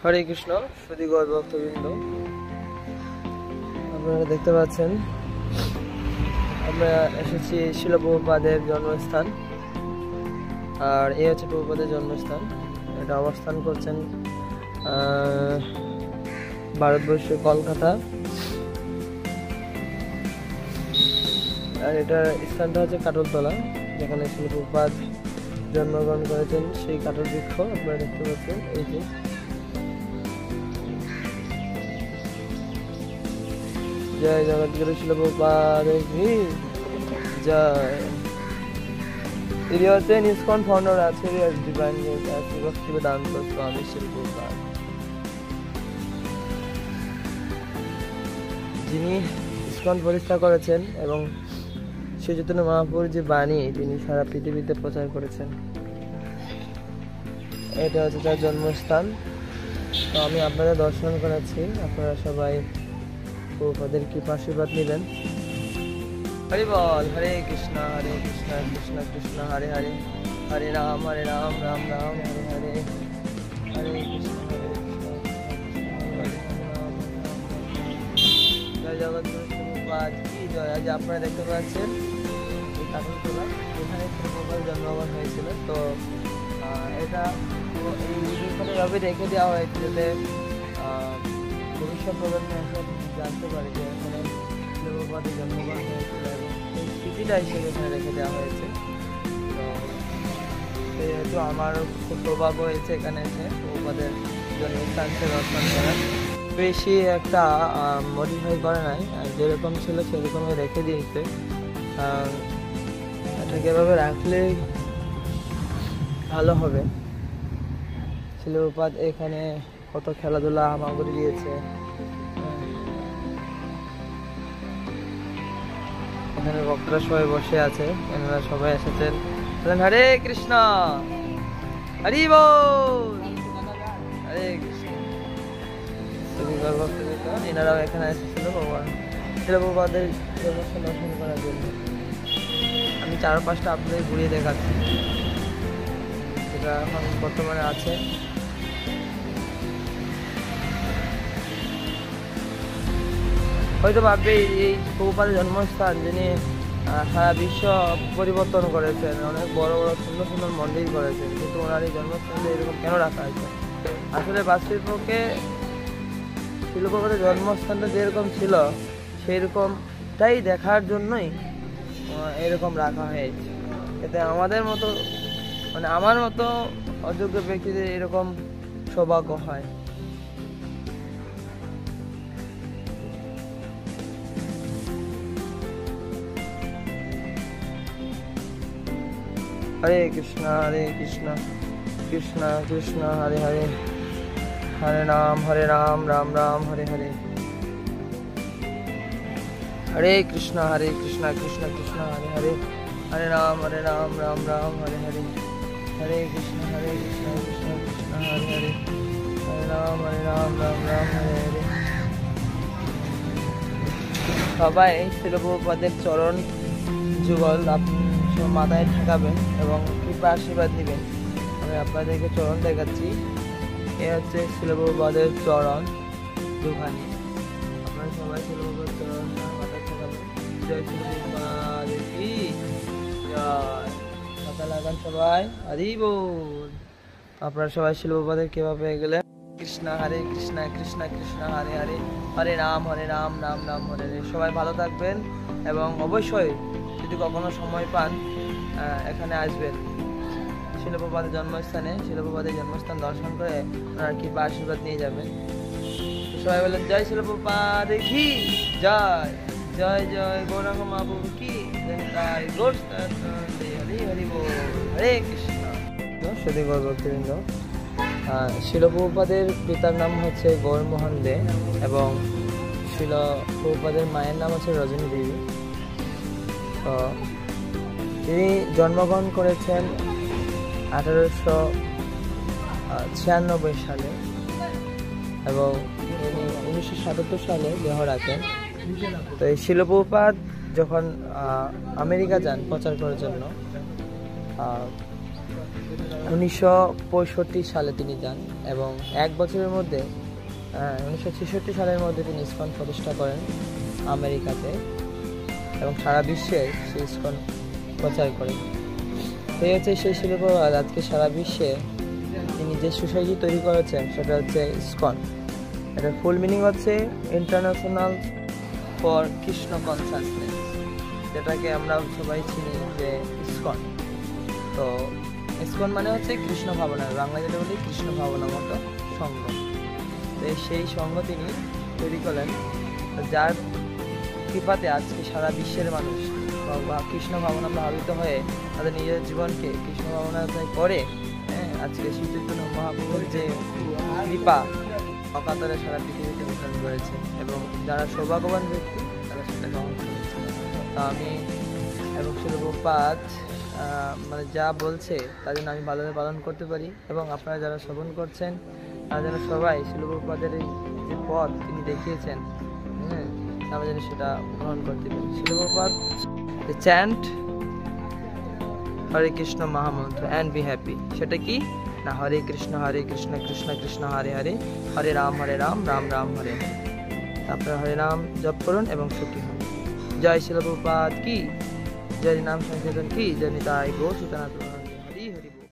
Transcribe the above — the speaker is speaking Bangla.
হরে কৃষ্ণ সুধীগণ ভক্তবৃন্দ, আপনারা দেখতে পাচ্ছেন আমরা এসেছি শিল প্রভুপাদের জন্মস্থান। আর এই হচ্ছে প্রভুপাদের জন্মস্থান। এটা অবস্থান করছেন ভারতবর্ষের কলকাতা। আর এটার স্থানটা হচ্ছে কাটলতলা, যেখানে শিল প্রভুপাদ জন্মগ্রহণ করেছেন। সেই কাটল বৃক্ষ আপনারা দেখতে পাচ্ছেন। এই যে জয় জগৎগুরু শিল প্রভুপাদ কি জয়। তিনি হচ্ছেন ইসকন ফাউন্ডার আচার্য ডিভাইন ভক্তিবেদান্ত স্বামী শিল প্রভুপাদ, যিনি ইসকন প্রতিষ্ঠা করেছেন এবং শ্রী চৈতন্য মহাপ্রভুর যে বাণী তিনি সারা পৃথিবীতে প্রচার করেছেন। এটা হচ্ছে তার জন্মস্থান। তো আমি আপনাদের দর্শন করাচ্ছি, আপনারা সবাই প্রভুপাদের কৃপা আশীর্বাদ নেবেন। হরি বল। হরে কৃষ্ণ কৃষ্ণ কৃষ্ণ হরে হরে, হরে রাম রাম রাম হরে হরে, হরে কৃষ্ণ জয় জগৎগুরু প্রভুপাদ কি জয়। আজ আপনারা দেখতে পাচ্ছেন এই কাটলতলা, এখানে প্রভুপাদ জন্মগ্রহণ হয়েছিল। তো এটা এইভাবে রেখে দেওয়া হয়েছে যাতে ভবিষ্যৎ প্রজন্ম এসব জানতে পারে যে এখানে প্রভুপাদের জন্মগ্রহণ হয়েছিল এবং এই স্মৃতিটা হিসেবে এখানে রেখে দেওয়া হয়েছে। তো যেহেতু আমার খুব সৌভাগ্য হয়েছে এখানে এসে প্রভুপাদের জন্মস্থানকে দর্শন করার। বেশি একটা মডিফাই করে নাই, যেরকম ছিল সেরকমই রেখে দিয়েছে। এটাকে এভাবে রাখলে ভালো হবে। শিল প্রভুপাদ এখানে কত খেলাধুলা আমাদের দিয়েছে। এখানে ভক্তরা সবাই বসে আছে, এনারা সবাই এসেছেন। হরে কৃষ্ণ হরি বল। হরে কৃষ্ণ। এনারাও এখানে এসেছিল ভগবান শিল প্রভুপাদের জন্মস্থান দর্শন করার জন্য। আমি 4-5টা আপনাদের ঘুরিয়ে দেখাচ্ছি যেটা এখন বর্তমানে আছে। হয়তো ভাববে এই প্রভুপাদের জন্মস্থান, যিনি সারা বিশ্ব পরিবর্তন করেছেন, অনেক বড় বড় সুন্দর সুন্দর মন্দির করেছেন, কিন্তু ওনার এই জন্মস্থানটা এরকম কেন রাখা হয়েছে? আসলে বাস্তবিকপক্ষে শিল প্রভুপাদের জন্মস্থানটা যেরকম ছিল সেরকমটাই দেখার জন্যই এরকম রাখা হয়েছে, এতে আমাদের মতো মানে আমার মতো অযোগ্য ব্যক্তিদের এরকম সৌভাগ্য হয়। হরে কৃষ্ণ কৃষ্ণ কৃষ্ণ হরে হরে, হরে রাম রাম রাম হরে হরে, হরে কৃষ্ণ কৃষ্ণ কৃষ্ণ হরে হরে, হরে রাম রাম রাম হরে হরে, হরে কৃষ্ণ কৃষ্ণ কৃষ্ণ হরে হরে, হরে রাম রাম রাম হরে হরে। সবাই শিল প্রভুপাদের চরণ যুগল মাথায় ঠেকাবেন এবং কৃপা আশীর্বাদ নেবেন। আমি আপনাদেরকে চরণ দেখাচ্ছি। এ হচ্ছে শিল প্রভুপাদের চরণ দুখানি। আপনারা সবাই শিল প্রভুপাদের চরণ মাথায় ঠেকাবেন। জয় শিল প্রভুপাদ কি জয়। মাথা লাগান সবাই, হরি বল। আপনারা সবাই শিল প্রভুপাদের কিভাবে পেয়ে গেলেন? কৃষ্ণ কৃষ্ণ কৃষ্ণ হরে হরে, হরে রাম রাম রাম হরে হরে। সবাই ভালো থাকবেন এবং অবশ্যই যদি কখনো সময় পান এখানে আসবেন শিল প্রভুপাদের জন্মস্থানে। শিল প্রভুপাদের জন্মস্থান দর্শন করে ওনার কৃপা আশীর্বাদ নিয়ে যাবেন। সবাই বলেন জয় শিল প্রভুপাদ কি জয়। জয় জয় গৌরাঙ্গ মহাপ্রভু কি জয়। হরি বল। হরে কৃষ্ণ। সুধী গৌর ভক্তবৃন্দ, শিল প্রভুপাদের পিতার নাম হচ্ছে গৌরমোহন দে এবং শিল প্রভুপাদের মায়ের নাম হচ্ছে রজনী দেবী। তো তিনি জন্মগ্রহণ করেছেন 1896 সালে এবং তিনি 1977 সালে দেহ রাখেন। তো এই শিল প্রভুপাদ যখন আমেরিকা যান প্রচার করার জন্য, 1965 সালে তিনি যান এবং 1 বছরের মধ্যে 1966 সালের মধ্যে তিনি ইসকন প্রতিষ্ঠা করেন আমেরিকাতে এবং সারা বিশ্বে সেই ইসকন প্রচার করেন। এই হচ্ছে সেই শিল প্রপাত। আজকে সারা বিশ্বে তিনি যে সোসাইটি তৈরি করেছেন সেটা হচ্ছে ইসকন। এটার ফুল মিনিং হচ্ছে ইন্টারন্যাশনাল ফর কৃষ্ণ কনসাসনেস, যেটাকে আমরা সবাই চিনি যে ইসকন। তো ইসকন মানে হচ্ছে কৃষ্ণ ভাবনা, বাংলা যেটা বলি কৃষ্ণ ভাবনা মতো সংঘ। তো সেই সংঘ তিনি তৈরি করলেন, যার কৃপাতে আজকে সারা বিশ্বের মানুষ বা কৃষ্ণ ভাবনা ভাবিত হয়ে তাদের নিজের জীবনকে কৃষ্ণ ভাবনায় করে আজকে শ্রী চৈতন্য মহাপ্রভুর যে কৃপা অকাতরে সারা পৃথিবীতে বিতরণ করেছে এবং যারা সৌভাগ্যবান ব্যক্তি তারা সেটা গ্রহণ করেছে। তা আমি এবং শিল প্রপাত মানে যা বলছে তা যেন আমি ভালোভাবে পালন করতে পারি এবং আপনারা যারা শ্রবণ করছেন তারা যেন সবাই শিল প্রপাতের যে পথ তিনি দেখিয়েছেন আমরা যেন সেটা গ্রহণ করতে পারি। শিল প্রপাত চ্যান্ট হরে কৃষ্ণ মহামন্ত্র অ্যান্ড বি হ্যাপি। সেটা কি না, হরে কৃষ্ণ কৃষ্ণ কৃষ্ণ হরে হরে, হরে রাম রাম রাম হরে হরে। আপনারা হরে নাম জপ করুন এবং সুখী হন। জয় শিল প্রপাত কি, জয় নাম সংকীর্তন কি, জয় নিতাই গো সীতানাথ।